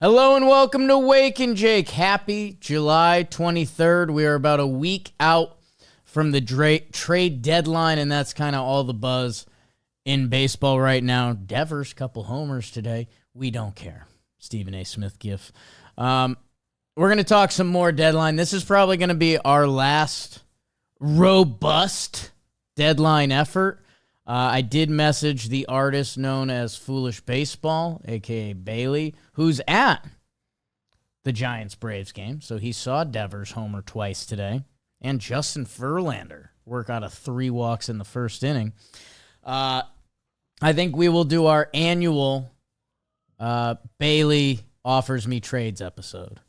Hello and welcome to Wake and Jake. Happy July 23rd. We are about a week out from the trade deadline, and that's kind of all the buzz in baseball right now. Devers, couple homers today. We don't care. Stephen A. Smith gif. We're going to talk some more deadline. This is probably going to be our last robust deadline effort. I did message the artist known as Foolish Baseball, a.k.a. Bailey, who's at the Giants-Braves game. So he saw Devers homer twice today, and Justin Verlander work out of 3 walks in the first inning. I think we will do our annual Bailey Offers Me Trades episode.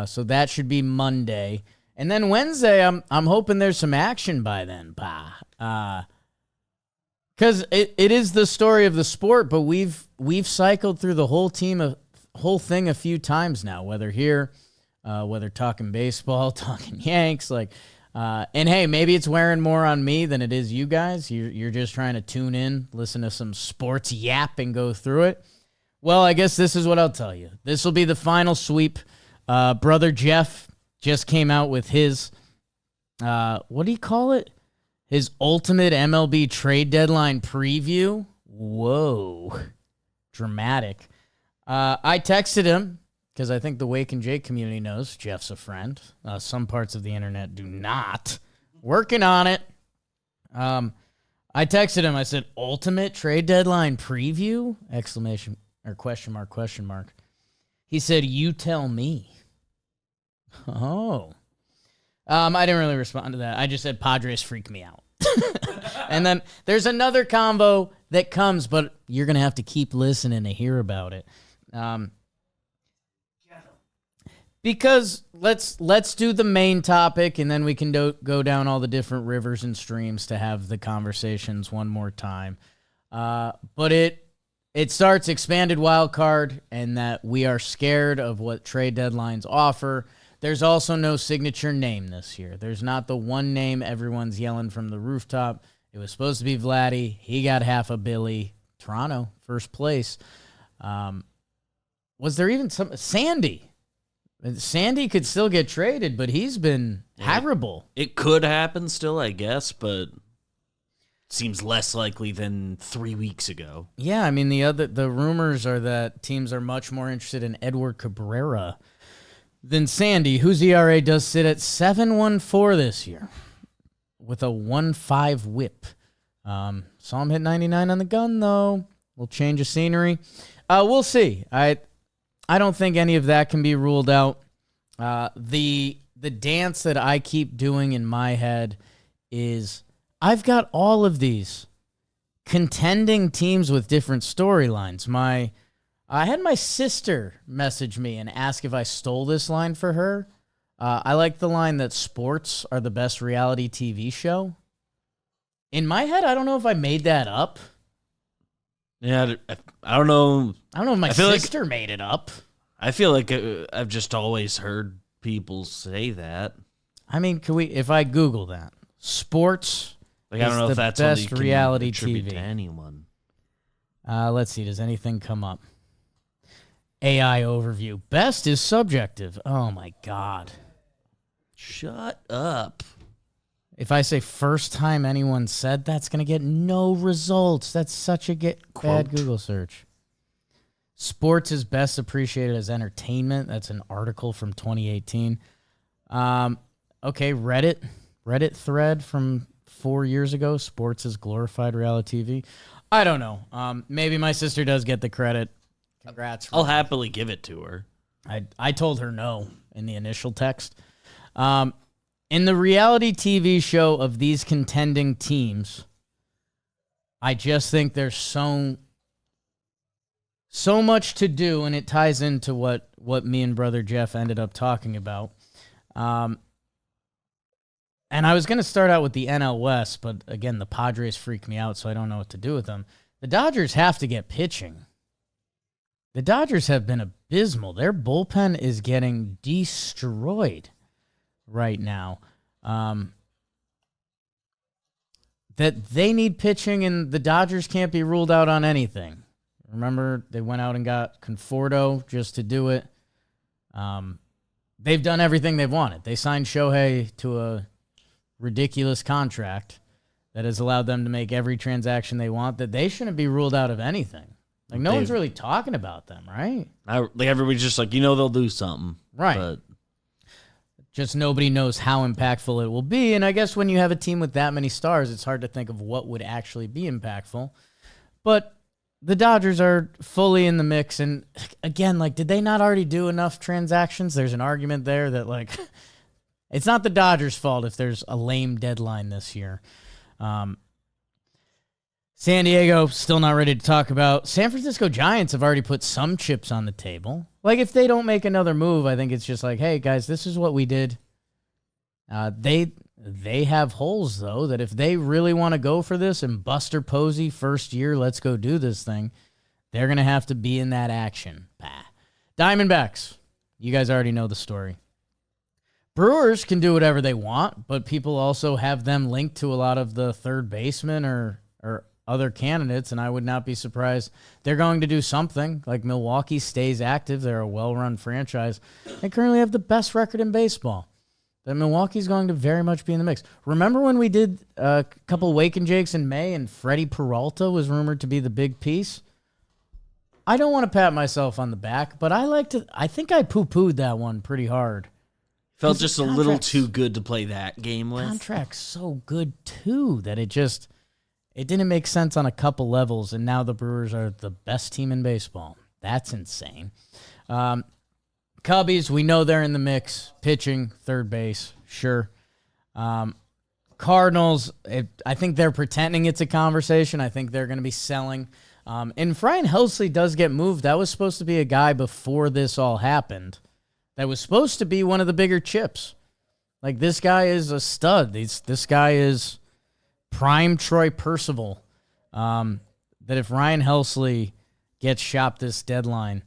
So that should be Monday. And then Wednesday, I'm hoping there's some action by then. Because it is the story of the sport, but we've cycled through the whole thing a few times now, whether here, whether talking baseball, talking Yanks, and hey, maybe it's wearing more on me than it is you guys. You're just trying to tune in, listen to some sports yap and go through it. Well, I guess this is what I'll tell you. This will be the final sweep. Brother Jeff just came out with his, what do you call it? His ultimate MLB trade deadline preview. Whoa. Dramatic. I texted him because I think the Wake and Jake community knows Jeff's a friend. Some parts of the internet do not. Working on it. I texted him. I said, ultimate trade deadline preview? Exclamation or question mark. He said, you tell me. Oh. I didn't really respond to that. I just said Padres freak me out. And then there's another combo that comes, but you're going to have to keep listening to hear about it. Because let's do the main topic, and then we can go down all the different rivers and streams to have the conversations one more time. But it starts expanded wild card, and that we are scared of what trade deadlines offer. There's also no signature name this year. There's not the one name everyone's yelling from the rooftop. It was supposed to be Vladdy. He got half a Billy. Toronto, first place. Was there even some... Sandy could still get traded, but he's been terrible. It could happen still, I guess, but seems less likely than 3 weeks ago. Yeah, I mean, the rumors are that teams are much more interested in Edward Cabrera than Sandy, whose ERA does sit at 7.14 this year with a 1.5 whip. Saw him hit 99 on the gun, though. We'll change of scenery. We'll see. I don't think any of that can be ruled out. The dance that I keep doing in my head is I've got all of these contending teams with different storylines. I had my sister message me and ask if I stole this line for her. I like the line that sports are the best reality TV show. In my head, I don't know if I made that up. Yeah, I don't know. I don't know if my sister made it up. I feel like I've just always heard people say that. I mean, if I Google that, sports I don't know if that's best reality TV TV to anyone. Let's see. Does anything come up? AI overview. Best is subjective. Oh, my God. Shut up. If I say first time anyone said, that's going to get no results. That's such a bad Google search. Sports is best appreciated as entertainment. That's an article from 2018. Okay, Reddit thread from 4 years ago. Sports is glorified reality TV. I don't know. Maybe my sister does get the credit. Congrats. I'll happily give it to her. I told her no in the initial text. In the reality TV show of these contending teams, I just think there's so much to do, and it ties into what me and Brother Jeff ended up talking about. And I was going to start out with the NL West, but again, the Padres freak me out, so I don't know what to do with them. The Dodgers have to get pitching. The Dodgers have been abysmal. Their bullpen is getting destroyed right now. That they need pitching, and the Dodgers can't be ruled out on anything. Remember, they went out and got Conforto just to do it. They've done everything they've wanted. They signed Shohei to a ridiculous contract that has allowed them to make every transaction they want, that they shouldn't be ruled out of anything. Like, no one's really talking about them, right? Like everybody's just like, they'll do something. Right. But just nobody knows how impactful it will be. And I guess when you have a team with that many stars, it's hard to think of what would actually be impactful. But the Dodgers are fully in the mix. And again, like, did they not already do enough transactions? There's an argument there that, like, it's not the Dodgers' fault if there's a lame deadline this year. San Diego, still not ready to talk about. San Francisco Giants have already put some chips on the table. Like, if they don't make another move, I think it's just like, hey, guys, this is what we did. They have holes, though, that if they really want to go for this and Buster Posey, first year, let's go do this thing, they're going to have to be in that action. Diamondbacks, you guys already know the story. Brewers can do whatever they want, but people also have them linked to a lot of the third basemen or other candidates, and I would not be surprised they're going to do something. Like, Milwaukee stays active. They're a well-run franchise. They currently have the best record in baseball. That Milwaukee's going to very much be in the mix. Remember when we did a couple Wake and Jakes in May and Freddie Peralta was rumored to be the big piece? I don't want to pat myself on the back, but I think I poo-pooed that one pretty hard. Felt just a little too good to play that game with. Contract's so good, too, that it didn't make sense on a couple levels, and now the Brewers are the best team in baseball. That's insane. Cubbies, we know they're in the mix. Pitching, third base, sure. Cardinals, I think they're pretending it's a conversation. I think they're going to be selling. And if Ryan Helsley does get moved, that was supposed to be a guy before this all happened. That was supposed to be one of the bigger chips. Like, this guy is a stud. This guy is prime Troy Percival. That if Ryan Helsley gets shopped this deadline,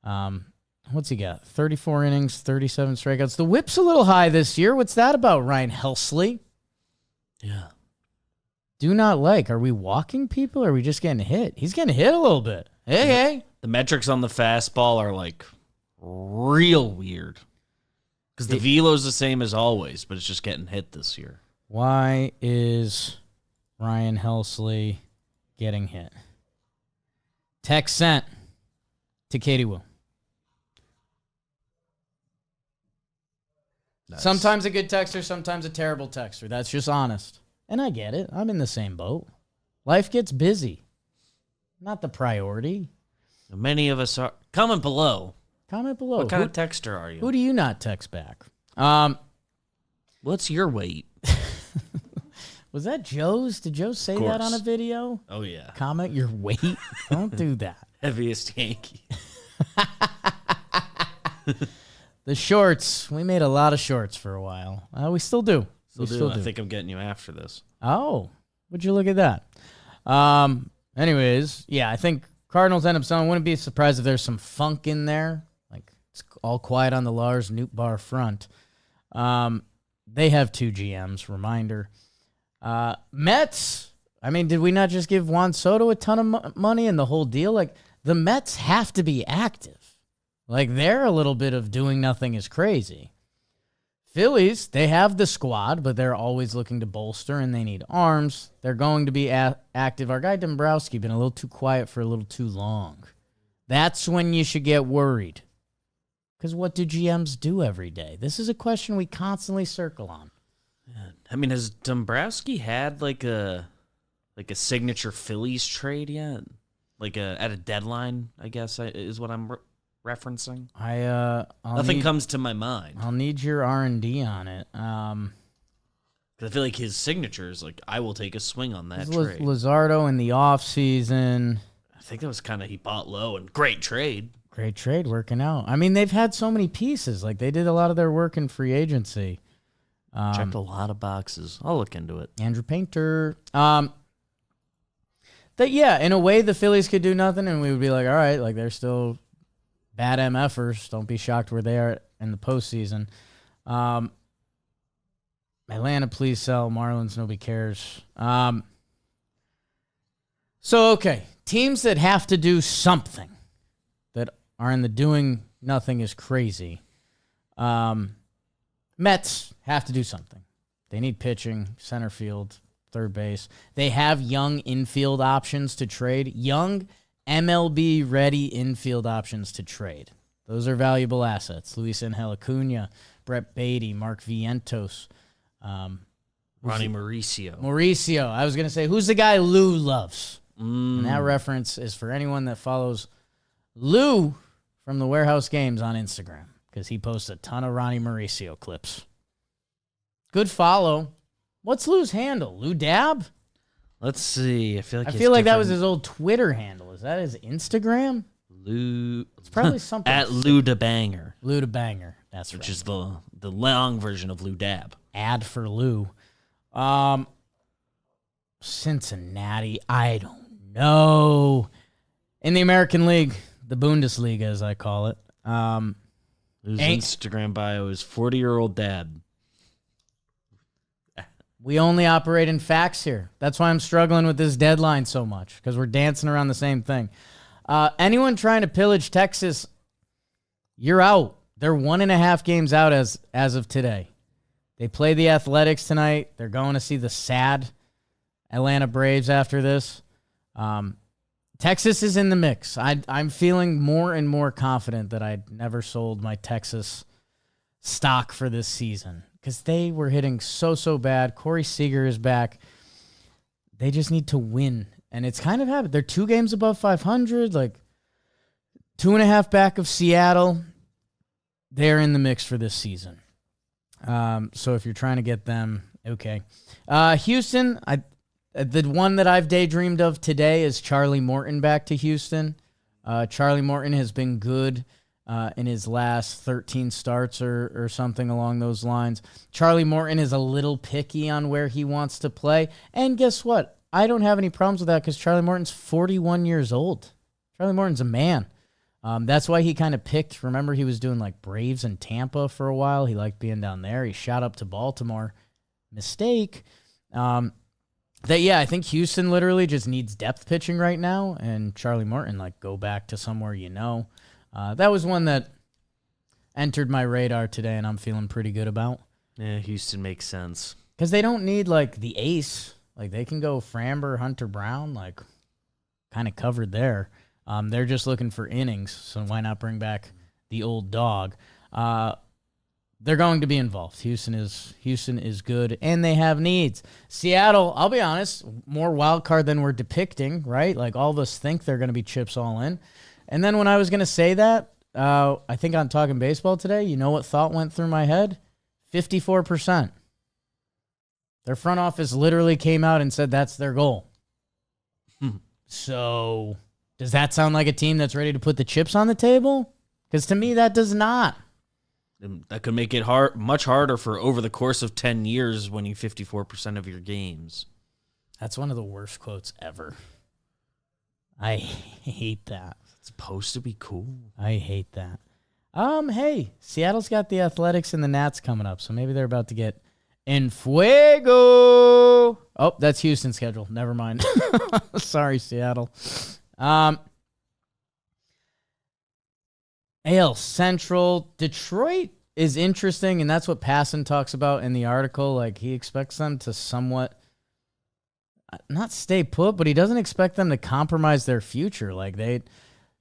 what's he got? 34 innings, 37 strikeouts. The whip's a little high this year. What's that about, Ryan Helsley? Yeah. Do not like. Are we walking people or are we just getting hit? He's getting hit a little bit. Hey. The metrics on the fastball are, like, real weird. Because the velo's the same as always, but it's just getting hit this year. Why is Ryan Helsley getting hit? Text sent to Katie Wu. Nice. Sometimes a good texter, sometimes a terrible texter. That's just honest. And I get it. I'm in the same boat. Life gets busy. Not the priority. Many of us are. Comment below. Comment below. What kind of texter are you? Who do you not text back? What's your weight? Was that Joe's? Did Joe say that on a video? Oh, yeah. Comment your weight? Don't do that. Heaviest Yankee. The shorts. We made a lot of shorts for a while. We still do. Still do. I think I'm getting you after this. Oh, would you look at that? Anyways, yeah, I think Cardinals end up selling. Wouldn't be surprised if there's some funk in there. Like, it's all quiet on the Lars Nootbaar front. They have 2 GMs, reminder. Mets, I mean, did we not just give Juan Soto a ton of money and the whole deal? Like, the Mets have to be active. Like, they're a little bit of doing nothing is crazy. Phillies, they have the squad, but they're always looking to bolster, and they need arms. They're going to be active. Our guy Dombrowski been a little too quiet for a little too long. That's when you should get worried. Because what do GMs do every day? This is a question we constantly circle on. I mean, has Dombrowski had like a signature Phillies trade yet? Like at a deadline, I guess is what I'm referencing. Nothing comes to my mind. I'll need your R&D on it. Because I feel like his signature is like, I will take a swing on that trade. Luzardo in the offseason. I think that was kind of, he bought low and great trade. Great trade working out. I mean, they've had so many pieces. Like, they did a lot of their work in free agency. Checked a lot of boxes. I'll look into it. Andrew Painter. Yeah, in a way, the Phillies could do nothing, and we would be like, all right, like, they're still bad MFers. Don't be shocked where they are in the postseason. Atlanta, please sell. Marlins, nobody cares. So, okay, teams that have to do something that are in the doing nothing is crazy. Mets have to do something. They need pitching, center field, third base. They have young infield options to trade. Young MLB-ready infield options to trade. Those are valuable assets. Luis Angel Acuna, Brett Beatty, Mark Vientos. Ronnie Mauricio. Mauricio. I was going to say, who's the guy Lou loves? And that reference is for anyone that follows Lou from the Warehouse Games on Instagram, because he posts a ton of Ronnie Mauricio clips. Good follow. What's Lou's handle? Lou Dab? Let's see. I feel like that was his old Twitter handle. Is that his Instagram? Lou. It's probably something. At Lou da Banger. Lou da Banger. That's right. Which is the long version of Lou Dab. Ad for Lou. Cincinnati, I don't know. In the American League, the Bundesliga, as I call it. Whose Instagram bio is 40-year-old dad. We only operate in facts here. That's why I'm struggling with this deadline so much, because we're dancing around the same thing. Anyone trying to pillage Texas, you're out. They're 1.5 games out as of today. They play the Athletics tonight. They're going to see the sad Atlanta Braves after this. Texas is in the mix. I'm feeling more and more confident that I'd never sold my Texas stock for this season, because they were hitting so bad. Corey Seager is back. They just need to win, and it's kind of happened. They're 2 games above 500, like 2.5 back of Seattle. They're in the mix for this season. So if you're trying to get them, okay. Houston, the one that I've daydreamed of today is Charlie Morton back to Houston. Charlie Morton has been good in his last 13 starts or something along those lines. Charlie Morton is a little picky on where he wants to play. And guess what? I don't have any problems with that, because Charlie Morton's 41 years old. Charlie Morton's a man. That's why he kind of picked, remember he was doing like Braves and Tampa for a while. He liked being down there. He shot up to Baltimore. Mistake. I think Houston literally just needs depth pitching right now, and Charlie Morton, like, go back to somewhere you know. That was one that entered my radar today, and I'm feeling pretty good about. Yeah, Houston makes sense. Because they don't need, like, the ace. Like, they can go Framber, Hunter Brown, like, kind of covered there. They're just looking for innings, so why not bring back the old dog? They're going to be involved. Houston is good, and they have needs. Seattle, I'll be honest, more wild card than we're depicting, right? Like, all of us think they're going to be chips all in. And then when I was going to say that, I think on Talking Baseball today, you know what thought went through my head? 54%. Their front office literally came out and said that's their goal. So does that sound like a team that's ready to put the chips on the table? Because to me, that does not. That could make it much harder for over the course of 10 years winning 54% of your games. That's one of the worst quotes ever. I hate that. It's supposed to be cool. I hate that. Hey, Seattle's got the Athletics and the Nats coming up, so maybe they're about to get en fuego. Oh, that's Houston's schedule. Never mind. Sorry, Seattle. AL Central, Detroit is interesting, and that's what Passan talks about in the article. Like, he expects them to somewhat not stay put, but he doesn't expect them to compromise their future. Like,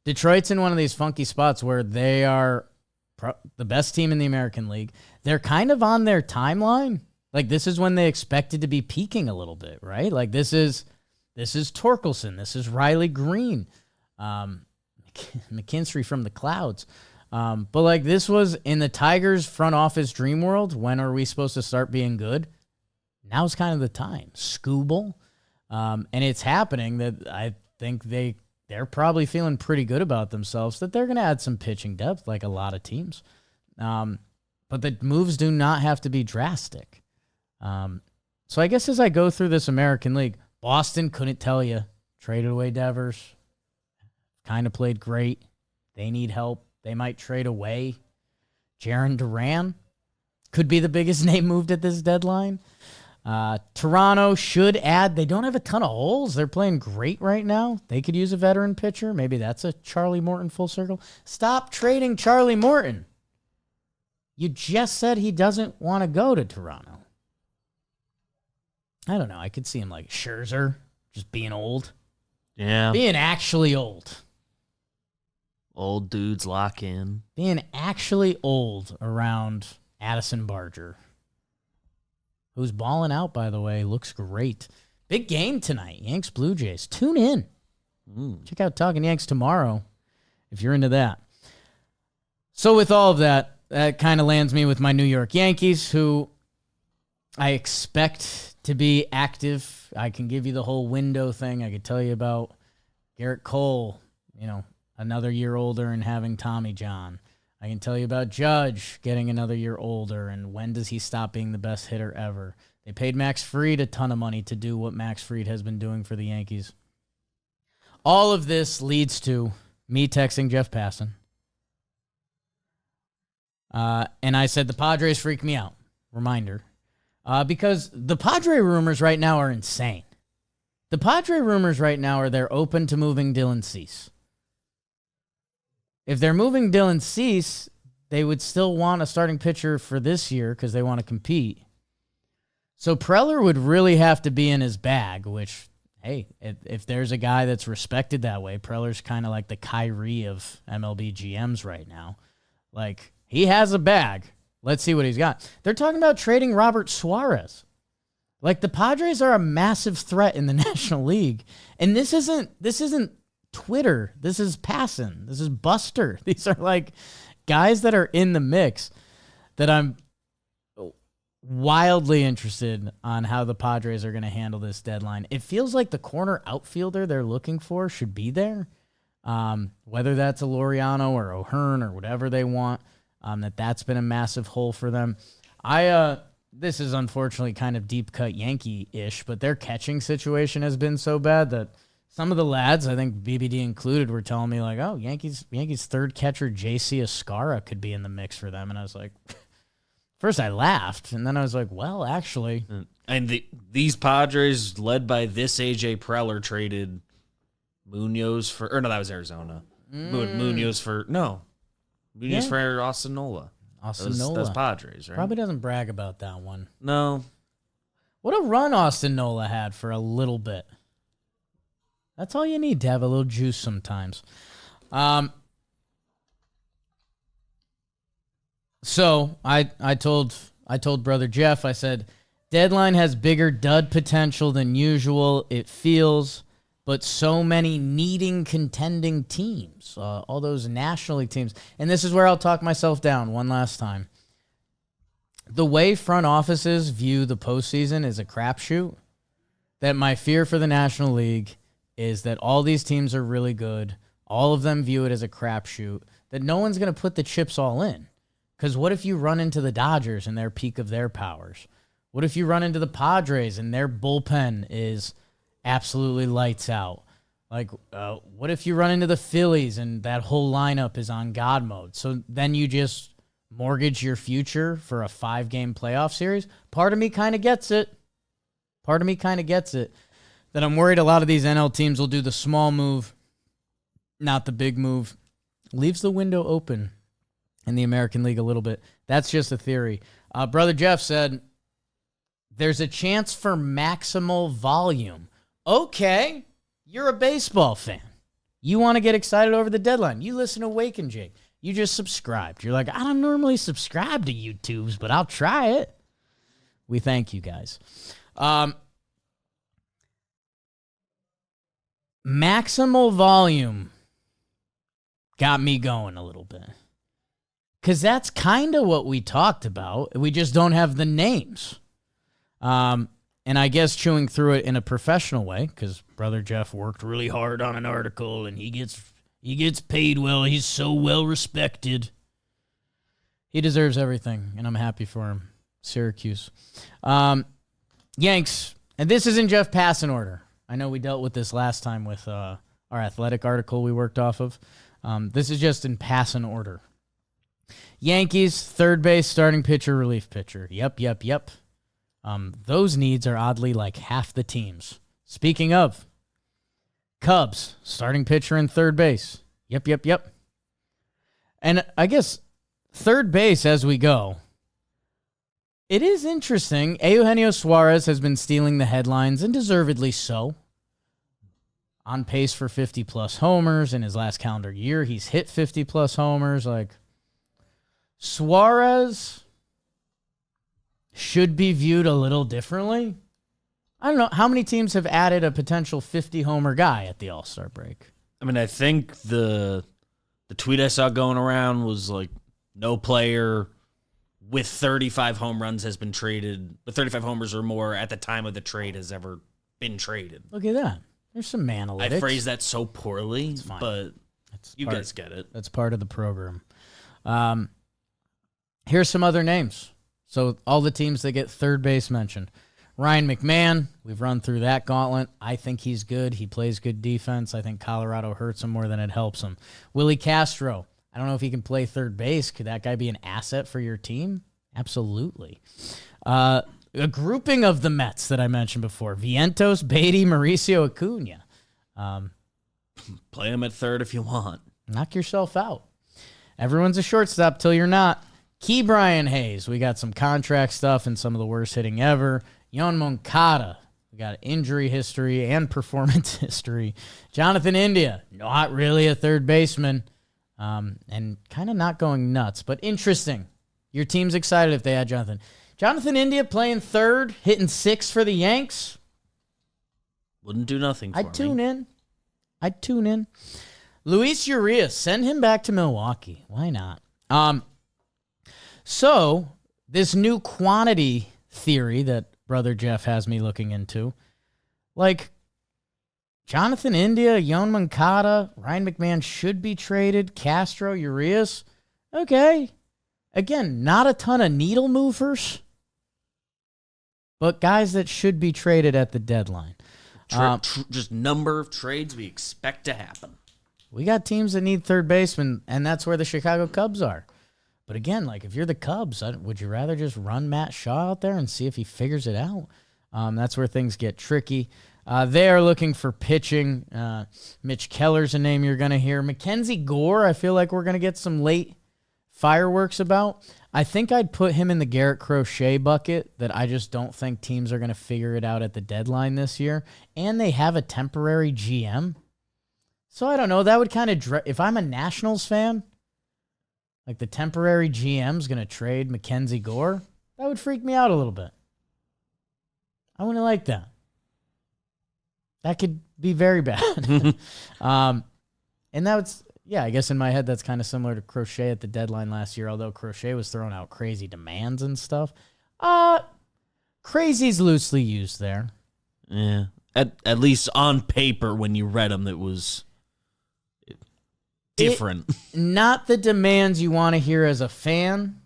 Detroit's in one of these funky spots where they are the best team in the American League. They're kind of on their timeline. Like, this is when they expected to be peaking a little bit, right? Like, this is Torkelson. This is Riley Green. McKinstry from the clouds. But like, this was in the Tigers front office dream world. When are we supposed to start being good? Now's kind of the time. Scooble. And it's happening that I think they're probably feeling pretty good about themselves, that they're going to add some pitching depth like a lot of teams. But the moves do not have to be drastic. So I guess as I go through this American League, Boston couldn't tell you. Traded away Devers. Kind of played great. They need help. They might trade away Jarren Duran. Could be the biggest name moved at this deadline. Toronto should add. They don't have a ton of holes. They're playing great right now. They could use a veteran pitcher. Maybe that's a Charlie Morton full circle. Stop trading Charlie Morton. You just said he doesn't want to go to Toronto. I don't know. I could see him like Scherzer, just being old. Yeah. Being actually old. Old dudes lock in. Being actually old around Addison Barger, who's balling out, by the way. Looks great. Big game tonight. Yanks Blue Jays. Tune in. Check out Talking Yanks tomorrow if you're into that. So with all of that, that kind of lands me with my New York Yankees, who I expect to be active. I can give you the whole window thing. I could tell you about Garrett Cole, another year older and having Tommy John. I can tell you about Judge getting another year older and when does he stop being the best hitter ever. They paid Max Fried a ton of money to do what Max Fried has been doing for the Yankees. All of this leads to me texting Jeff Passan. And I said the Padres freak me out. Reminder. Because the Padre rumors right now are insane. The Padre rumors right now are they're open to moving Dylan Cease. If they're moving Dylan Cease, they would still want a starting pitcher for this year because they want to compete. So Preller would really have to be in his bag, which, hey, if there's a guy that's respected that way, Preller's kind of like the Kyrie of MLB GMs right now. Like, he has a bag. Let's see what he's got. They're talking about trading Robert Suarez. Like, the Padres are a massive threat in the National League. And this isn't Twitter. This is Passan. This is Buster. These are like guys that are in the mix that I'm wildly interested on how the Padres are going to handle this deadline. It feels like the corner outfielder they're looking for should be there. Whether that's a Laureano or O'Hearn or whatever they want. That's been a massive hole for them. This is unfortunately kind of deep cut Yankee-ish, but their catching situation has been so bad that some of the lads, I think BBD included, were telling me like, oh, Yankees third catcher JC Escarra could be in the mix for them. And I was like, first I laughed, and then I was like, well, actually. And these Padres, led by this AJ Preller, traded Munoz for, or no, that was Arizona. Munoz for, no. Munoz for Austin Nola. That's Padres, right? Probably doesn't brag about that one. No. What a run Austin Nola had for a little bit. That's all you need to have a little juice sometimes. So I told brother Jeff, I said, deadline has bigger dud potential than usual. It feels, but so many needing contending teams, all those National League teams. And this is where I'll talk myself down one last time. The way front offices view the postseason is a crapshoot. That my fear for the National League is that all these teams are really good. All of them view it as a crapshoot. That no one's going to put the chips all in. Because what if you run into the Dodgers in their peak of their powers? What if you run into the Padres and their bullpen is absolutely lights out? Like, what if you run into the Phillies and that whole lineup is on God mode? So then you just mortgage your future for a 5-game playoff series? Part of me kind of gets it. That I'm worried a lot of these NL teams will do the small move, not the big move. Leaves the window open in the American League a little bit. That's just a theory. Brother Jeff said, there's a chance for maximal volume. Okay, you're a baseball fan. You want to get excited over the deadline. You listen to Wake and Jake. You just subscribed. You're like, I don't normally subscribe to YouTubes, but I'll try it. We thank you guys. Maximal volume got me going a little bit. Because that's kind of what we talked about. We just don't have the names. And I guess chewing through it in a professional way, because Brother Jeff worked really hard on an article, and he gets paid well. He's so well respected. He deserves everything, and I'm happy for him. Syracuse. Yanks, and this is in Jeff Passan order. I know we dealt with this last time with our athletic article we worked off of. This is just in Passan order. Yankees, third base, starting pitcher, relief pitcher. Yep. Those needs are oddly like half the teams. Speaking of, Cubs, starting pitcher in third base. Yep. And I guess third base as we go. It is interesting. Eugenio Suarez has been stealing the headlines, and deservedly so. On pace for 50-plus homers in his last calendar year. He's hit 50-plus homers. Like, Suarez should be viewed a little differently. I don't know. How many teams have added a potential 50-homer guy at the All-Star break? I mean, I think the tweet I saw going around was like, no player with 35 home runs has been traded, with 35 homers or more at the time of the trade has ever been traded. Look at that. There's some analytics. I phrased that so poorly, but you guys get it. That's part of the program. Here's some other names. So all the teams that get third base mentioned. Ryan McMahon, we've run through that gauntlet. I think he's good. He plays good defense. I think Colorado hurts him more than it helps him. Willie Castro, I don't know if he can play third base. Could that guy be an asset for your team? Absolutely. A grouping of the Mets that I mentioned before. Vientos, Beatty, Mauricio Acuna. Play him at third if you want. Knock yourself out. Everyone's a shortstop till you're not. Key Brian Hayes. We got some contract stuff and some of the worst hitting ever. Yon Moncada. We got injury history and performance history. Jonathan India. Not really a third baseman. And kind of not going nuts, but interesting. Your team's excited if they add Jonathan. Jonathan India playing third, hitting 6 for the Yanks. Wouldn't do nothing for me. I'd tune in. Luis Urias, send him back to Milwaukee. Why not? So, this new quantity theory that Brother Jeff has me looking into, like, Jonathan India, Yon Moncada, Ryan McMahon should be traded, Castro, Urias. Okay. Again, not a ton of needle movers, but guys that should be traded at the deadline. Just number of trades we expect to happen. We got teams that need third baseman, and that's where the Chicago Cubs are. But again, like if you're the Cubs, would you rather just run Matt Shaw out there and see if he figures it out? That's where things get tricky. They are looking for pitching. Mitch Keller's a name you're going to hear. Mackenzie Gore, I feel like we're going to get some late fireworks about. I think I'd put him in the Garrett Crochet bucket that I just don't think teams are going to figure it out at the deadline this year. And they have a temporary GM. So I don't know. That would kind of, if I'm a Nationals fan, like the temporary GM's going to trade Mackenzie Gore, that would freak me out a little bit. I wouldn't like that. That could be very bad. And that was, I guess in my head that's kind of similar to Crochet at the deadline last year, although Crochet was throwing out crazy demands and stuff. Crazy's loosely used there. Yeah. At least on paper when you read them, it was different. Not the demands you want to hear as a fan.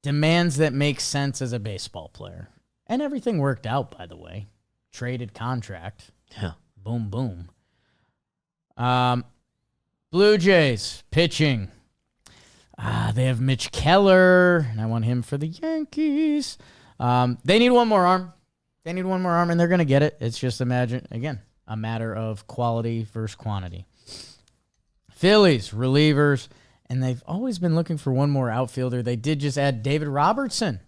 Demands that make sense as a baseball player. And everything worked out, by the way. Traded contract. Yeah. Boom, boom. Blue Jays, pitching. They have Mitch Keller, and I want him for the Yankees. They need one more arm. And they're going to get it. It's just, a matter of quality versus quantity. Phillies, relievers, and they've always been looking for one more outfielder. They did just add David Robertson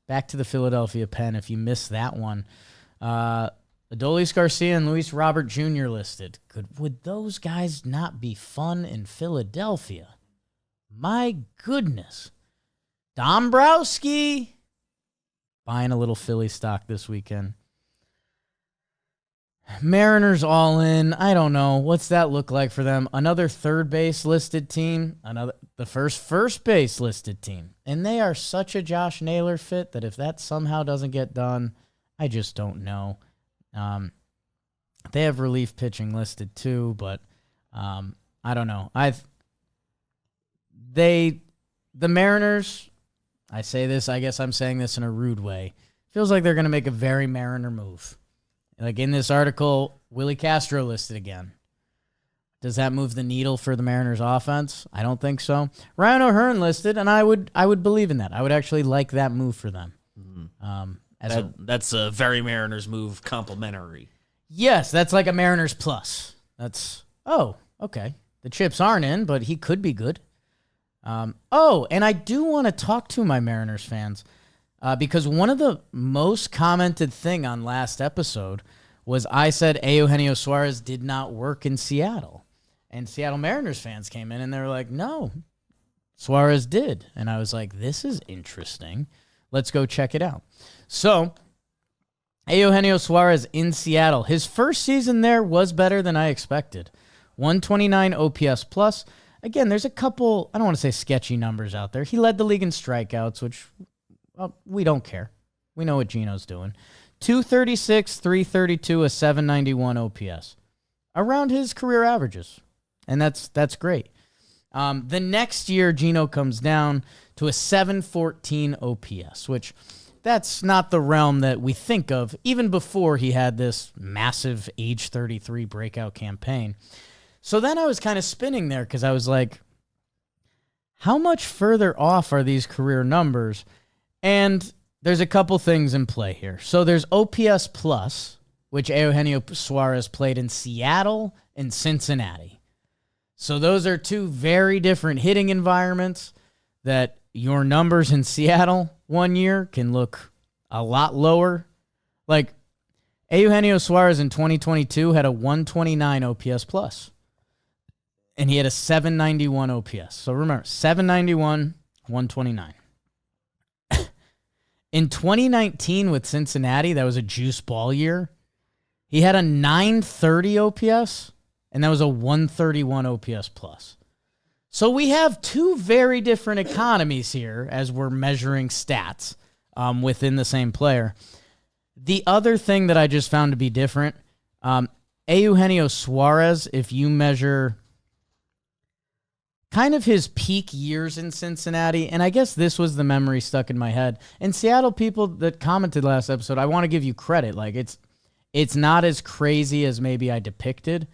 back to the Philadelphia pen, if you missed that one. Adolis Garcia and Luis Robert Jr. listed. Would those guys not be fun in Philadelphia? My goodness. Dombrowski. Buying a little Philly stock this weekend. Mariners all in. I don't know. What's that look like for them? Another third base listed team. The first base listed team. And they are such a Josh Naylor fit that if that somehow doesn't get done, I just don't know. They have relief pitching listed too, but I don't know. The Mariners, I say this, I guess I'm saying this in a rude way, feels like they're going to make a very Mariner move. Like in this article, Willie Castro listed again. Does that move the needle for the Mariners offense? I don't think so. Ryan O'Hearn listed, and I would believe in that. I would actually like that move for them. Mm-hmm. That's a very Mariners move, complimentary. Yes, that's like a Mariners plus. Okay. The chips aren't in, but he could be good. And I do want to talk to my Mariners fans because one of the most commented thing on last episode was I said Eugenio Suarez did not work in Seattle. And Seattle Mariners fans came in and they were like, no, Suarez did. And I was like, this is interesting. Let's go check it out. So, Eugenio Suarez in Seattle. His first season there was better than I expected. 129 OPS plus. Again, there's a couple, I don't want to say sketchy numbers out there. He led the league in strikeouts, which we don't care. We know what Gino's doing. 236, 332, a 791 OPS. Around his career averages. And that's great. The next year, Gino comes down to a 714 OPS, which that's not the realm that we think of, even before he had this massive age 33 breakout campaign. So then I was kind of spinning there because I was like, how much further off are these career numbers? And there's a couple things in play here. So there's OPS plus, which Eugenio Suarez played in Seattle and Cincinnati. So those are two very different hitting environments that your numbers in Seattle one year can look a lot lower. Like Eugenio Suarez in 2022 had a 129 OPS plus. And he had a 791 OPS. So remember, 791, 129. In 2019 with Cincinnati, that was a juice ball year. He had a 930 OPS, and that was a 131 OPS plus. So we have two very different economies here as we're measuring stats within the same player. The other thing that I just found to be different, Eugenio Suarez, if you measure kind of his peak years in Cincinnati, and I guess this was the memory stuck in my head. And Seattle people that commented last episode, I want to give you credit. Like it's not as crazy as maybe I depicted.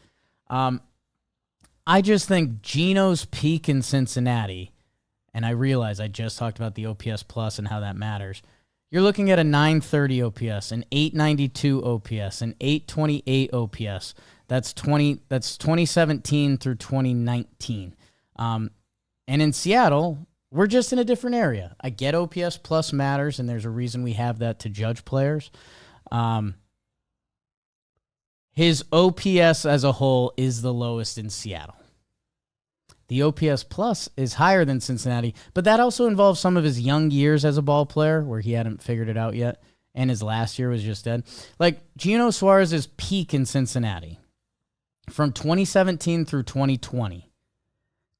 I just think Gino's peak in Cincinnati, and I realize I just talked about the OPS plus and how that matters. You're looking at a 930 OPS, an 892 OPS, an 828 OPS. That's 2017 through 2019. And in Seattle, we're just in a different area. I get OPS plus matters, and there's a reason we have that to judge players. His OPS as a whole is the lowest in Seattle. The OPS plus is higher than Cincinnati, but that also involves some of his young years as a ball player where he hadn't figured it out yet, and his last year was just dead. Like Gino Suarez's peak in Cincinnati from 2017 through 2020.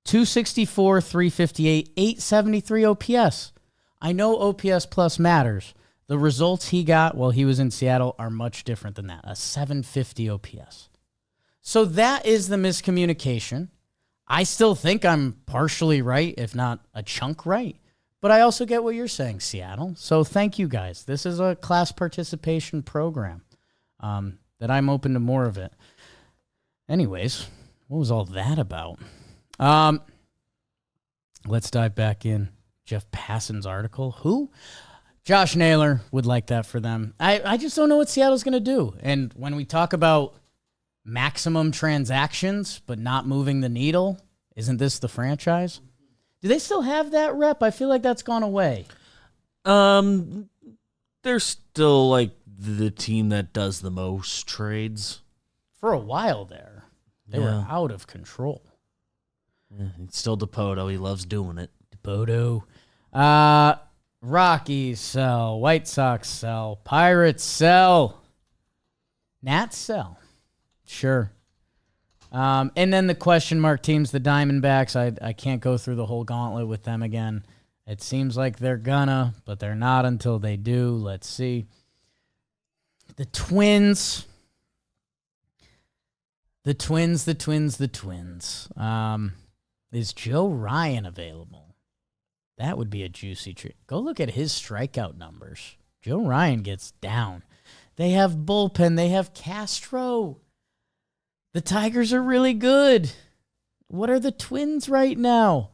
264, 358, 873 OPS. I know OPS plus matters. The results he got while he was in Seattle are much different than that. A 750 OPS. So that is the miscommunication. I still think I'm partially right, if not a chunk right. But I also get what you're saying, Seattle. So thank you guys. This is a class participation program that I'm open to more of it. Anyways, what was all that about? Let's dive back in. Jeff Passan's article. Who? Josh Naylor would like that for them. I just don't know what Seattle's going to do. And when we talk about maximum transactions but not moving the needle, isn't this the franchise? Do they still have that rep? I feel like that's gone away. They're still like the team that does the most trades. For a while there, they were out of control. Yeah, it's still Dipoto. He loves doing it. Dipoto. Rockies sell. White Sox sell. Pirates sell. Nats sell. Sure. And then the question mark teams, the Diamondbacks. I can't go through the whole gauntlet with them again. It seems like they're gonna, but they're not until they do. Let's see. The Twins. The Twins. Is Joe Ryan available? That would be a juicy treat. Go look at his strikeout numbers. Joe Ryan gets down. They have bullpen. They have Castro. The Tigers are really good. What are the Twins right now?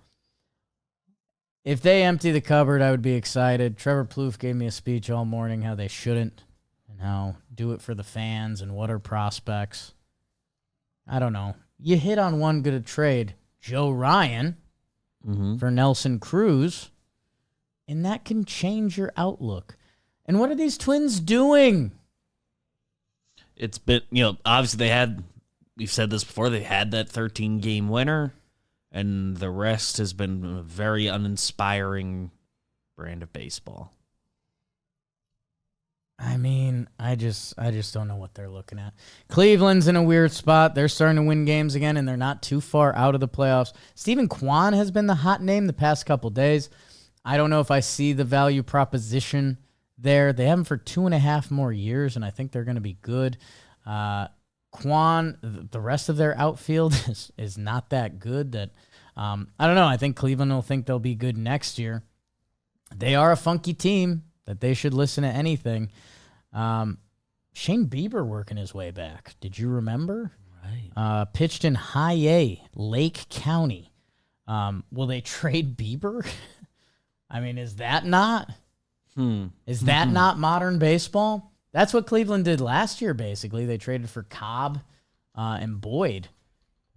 If they empty the cupboard, I would be excited. Trevor Plouffe gave me a speech all morning how they shouldn't and how do it for the fans and what are prospects. I don't know. You hit on one good trade, Joe Ryan for Nelson Cruz, and that can change your outlook. And what are these Twins doing? It's been, obviously we've said this before, they had that 13-game winner, and the rest has been a very uninspiring brand of baseball. I mean, I just don't know what they're looking at. Cleveland's in a weird spot. They're starting to win games again, and they're not too far out of the playoffs. Steven Kwan has been the hot name the past couple days. I don't know if I see the value proposition there. They have him for 2.5 more years, and I think they're going to be good. Kwan, the rest of their outfield is not that good. That I don't know. I think Cleveland will think they'll be good next year. They are a funky team that they should listen to anything. Shane Bieber working his way back. Did you remember? Right. Pitched in High A, Lake County. Will they trade Bieber? I mean, is that not? Is that not modern baseball? That's what Cleveland did last year, basically. They traded for Cobb and Boyd.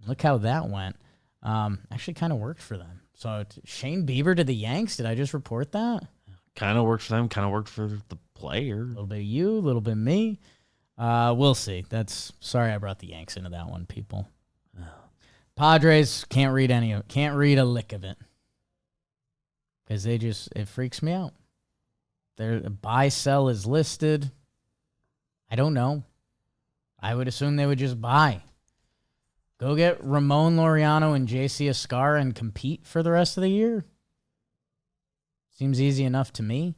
Look how that went. Actually kind of worked for them. So Shane Bieber to the Yanks, did I just report that? Kind of worked for them, kind of worked for the player. A little bit you, a little bit me. We'll see. Sorry I brought the Yanks into that one, people. Padres, can't read any of it. Can't read a lick of it. Because it freaks me out. Their buy-sell is listed. I don't know. I would assume they would just buy. Go get Ramon Laureano and JC Escar and compete for the rest of the year. Seems easy enough to me.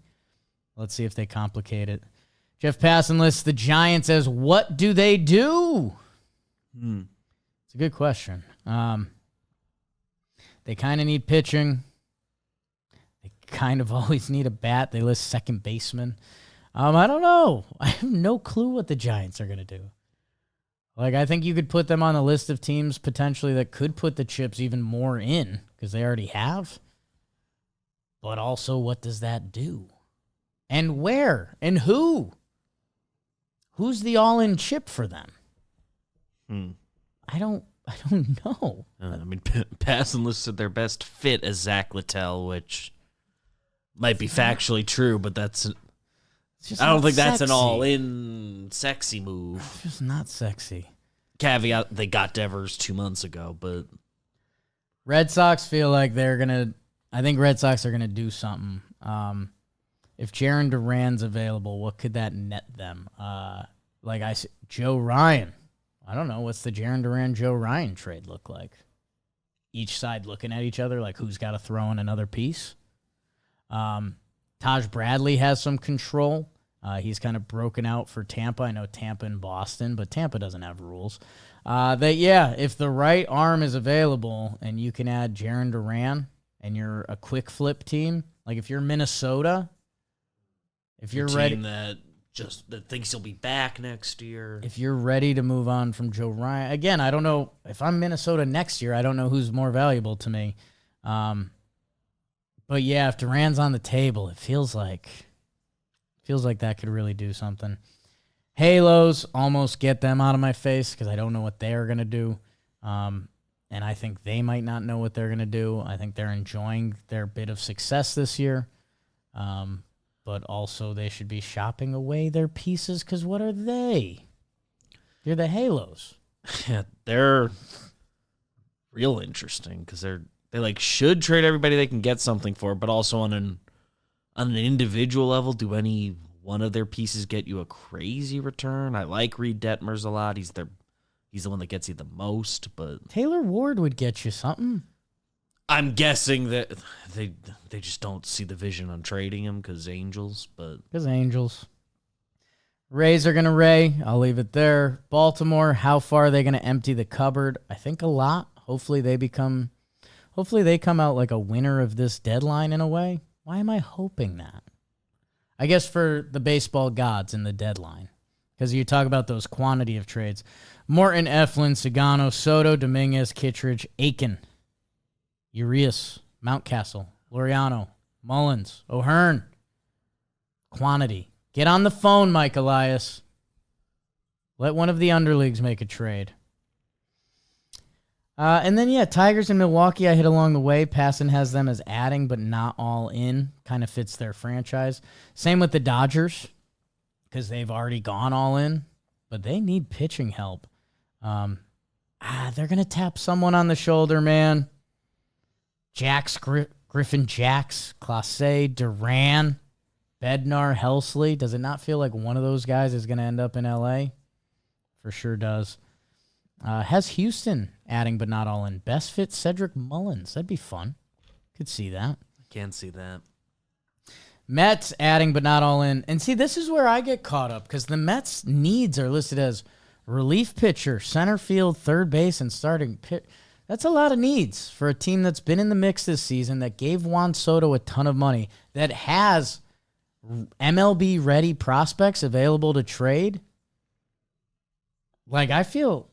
Let's see if they complicate it. Jeff Passan lists the Giants as what do they do? It's a good question. They kind of need pitching. They kind of always need a bat. They list second baseman. I don't know. I have no clue what the Giants are going to do. I think you could put them on a list of teams potentially that could put the chips even more in because they already have. But also, what does that do? And where? And who? Who's the all-in chip for them? I don't know. Passan listed their best fit as Zach Littell, which might be factually true, but I don't think that's an all-in sexy move. It's just not sexy. Caveat, they got Devers 2 months ago, but Red Sox feel like I think Red Sox are going to do something. If Jarren Duran's available, what could that net them? Joe Ryan. I don't know. What's the Jarren Duran-Joe Ryan trade look like? Each side looking at each other like who's got to throw in another piece? Taj Bradley has some control. He's kind of broken out for Tampa. I know Tampa and Boston, but Tampa doesn't have rules. If the right arm is available and you can add Jarren Duran and you're a quick flip team, like if you're Minnesota, if you're ready, that thinks he'll be back next year. If you're ready to move on from Joe Ryan, again, I don't know if I'm Minnesota next year. I don't know who's more valuable to me. But yeah, if Duran's on the table, it feels like that could really do something. Halos, almost get them out of my face because I don't know what they're going to do. And I think they might not know what they're going to do. I think they're enjoying their bit of success this year. But also they should be shopping away their pieces because what are they? They're the Halos. Yeah, they're real interesting because they should trade everybody they can get something for, but also on an individual level, do any one of their pieces get you a crazy return? I like Reed Detmers a lot. He's the one that gets you the most, but Taylor Ward would get you something. I'm guessing that they just don't see the vision on trading him because Angels. Rays are going to Ray. I'll leave it there. Baltimore, how far are they going to empty the cupboard? I think a lot. Hopefully they come out like a winner of this deadline in a way. Why am I hoping that? I guess for the baseball gods in the deadline. Because you talk about those quantity of trades. Morton, Eflin, Sagano, Soto, Dominguez, Kittredge, Aiken, Urias, Mountcastle. Laureano, Mullins, O'Hearn. Quantity. Get on the phone, Mike Elias. Let one of the underleagues make a trade. And then, Tigers and Milwaukee I hit along the way. Passan has them as adding, but not all in. Kind of fits their franchise. Same with the Dodgers, because they've already gone all in, but they need pitching help. They're going to tap someone on the shoulder, man. Griffin Jacks, Clase, Duran, Bednar, Helsley. Does it not feel like one of those guys is going to end up in L.A.? For sure does. Has Houston adding but not all in. Best fit Cedric Mullins. That'd be fun. Could see that. Can't see that. Mets adding but not all in. And see, this is where I get caught up because the Mets' needs are listed as relief pitcher, center field, third base, and starting pitch. That's a lot of needs for a team that's been in the mix this season, that gave Juan Soto a ton of money, that has MLB-ready prospects available to trade. Like, I feel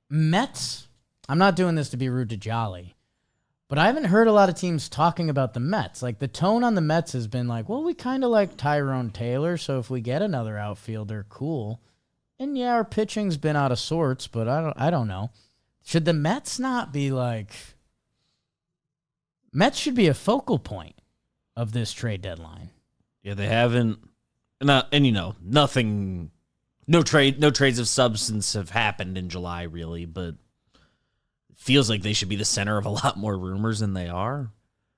Mets, I'm not doing this to be rude to Jolly, but I haven't heard a lot of teams talking about the Mets. Like, the tone on the Mets has been like, well, we kind of like Tyrone Taylor, so if we get another outfielder, cool. And yeah, our pitching's been out of sorts, but I don't know. Should the Mets not be like... Mets should be a focal point of this trade deadline. Yeah, they haven't... nothing... No trades of substance have happened in July, really, but it feels like they should be the center of a lot more rumors than they are.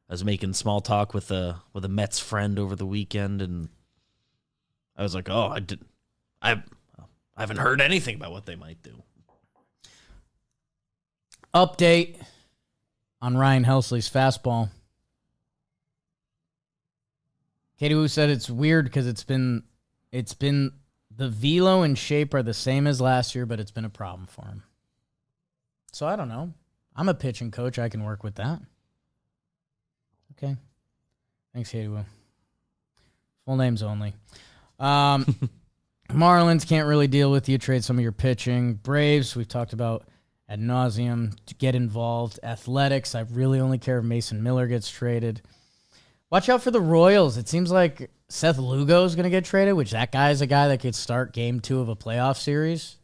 I was making small talk with a Mets friend over the weekend, and I was like, I haven't heard anything about what they might do. Update on Ryan Helsley's fastball. Katie Wu said it's weird because it's been the velo and shape are the same as last year, but it's been a problem for him. So I don't know. I'm a pitching coach. I can work with that. Okay. Thanks, Katie Wu. Full names only. Marlins can't really deal with you. Trade some of your pitching. Braves, we've talked about ad nauseum. To get involved. Athletics, I really only care if Mason Miller gets traded. Watch out for the Royals. It seems like Seth Lugo is going to get traded, which that guy is a guy that could start game 2 of a playoff series.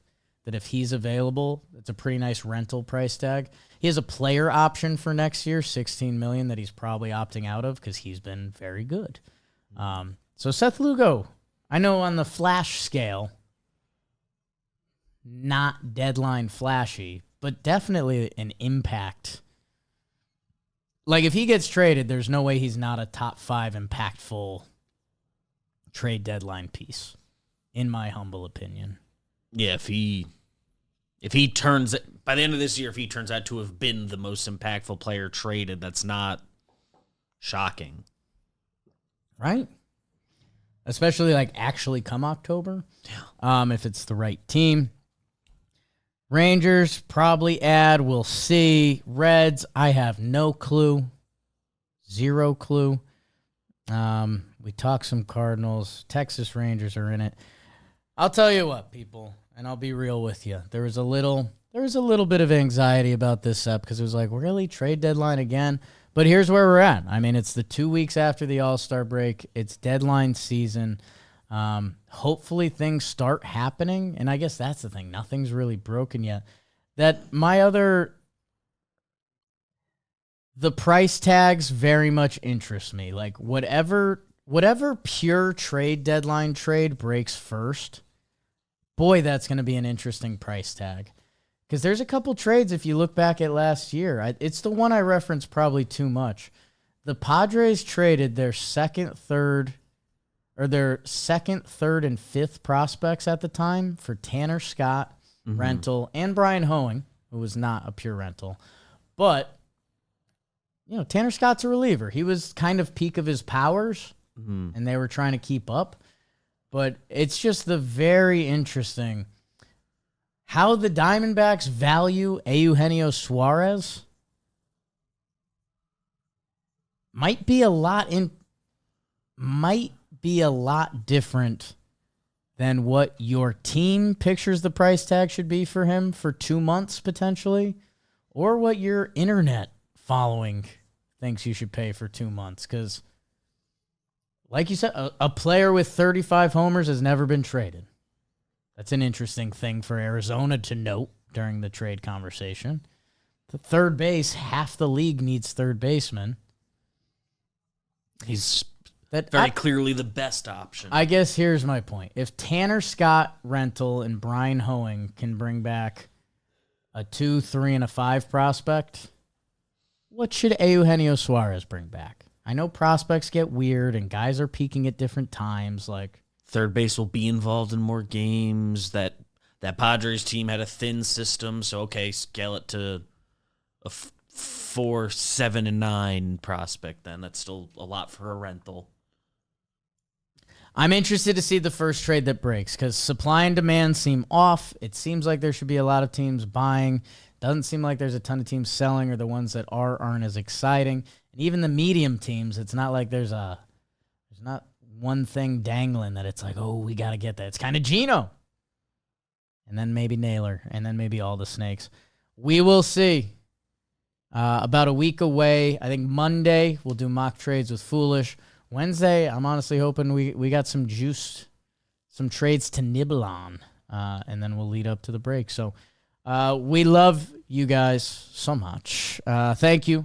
That if he's available, it's a pretty nice rental price tag. He has a player option for next year, $16 million, that he's probably opting out of because he's been very good. So Seth Lugo, I know on the flash scale, not deadline flashy, but definitely an impact. Like, if he gets traded, there's no way he's not a top 5 impactful trade deadline piece, in my humble opinion. Yeah, if he turns, by the end of this year, if he turns out to have been the most impactful player traded, that's not shocking. Right? Especially, like, actually come October. Yeah. If it's the right team. Rangers, probably add. We'll see. Reds, I have no clue. Zero clue. We talked some Cardinals. Texas Rangers are in it. I'll tell you what, people, and I'll be real with you. There was a little bit of anxiety about this up because it was like, really, trade deadline again? But here's where we're at. I mean, it's the 2 weeks after the All-Star break. It's deadline season. Hopefully things start happening, and I guess that's the thing. Nothing's really broken yet. The price tags very much interest me. Like, whatever pure trade deadline trade breaks first, boy, that's going to be an interesting price tag. Because there's a couple trades, if you look back at last year, it's the one I reference probably too much. The Padres traded their second, third, and fifth prospects at the time for Tanner Scott, rental, and Brian Hoeing, who was not a pure rental. But, Tanner Scott's a reliever. He was kind of peak of his powers, and they were trying to keep up. But it's just the very interesting how the Diamondbacks value Eugenio Suarez might be a lot different than what your team pictures the price tag should be for him for 2 months potentially, or what your internet following thinks you should pay for 2 months because, like you said, a player with 35 homers has never been traded. That's an interesting thing for Arizona to note during the trade conversation. The third base, half the league needs third baseman. He's very clearly the best option. I guess here's my point. If Tanner Scott Rental and Brian Hoeing can bring back a 2, 3, and a 5 prospect, what should Eugenio Suarez bring back? I know prospects get weird and guys are peaking at different times. Like third base will be involved in more games. That Padres team had a thin system, so okay, scale it to a 4, 7, and 9 prospect. Then that's still a lot for a rental. I'm interested to see the first trade that breaks because supply and demand seem off. It seems like there should be a lot of teams buying. Doesn't seem like there's a ton of teams selling, or the ones that aren't as exciting. And even the medium teams, it's not like there's not one thing dangling that it's like, oh, we got to get that. It's kind of Geno. And then maybe Naylor, and then maybe all the snakes. We will see. About a week away. I think Monday we'll do mock trades with Foolish. Wednesday, I'm honestly hoping we got some juice, some trades to nibble on, and then we'll lead up to the break. So we love you guys so much. Thank you.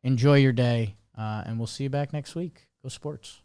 Enjoy your day, and we'll see you back next week. Go Sports.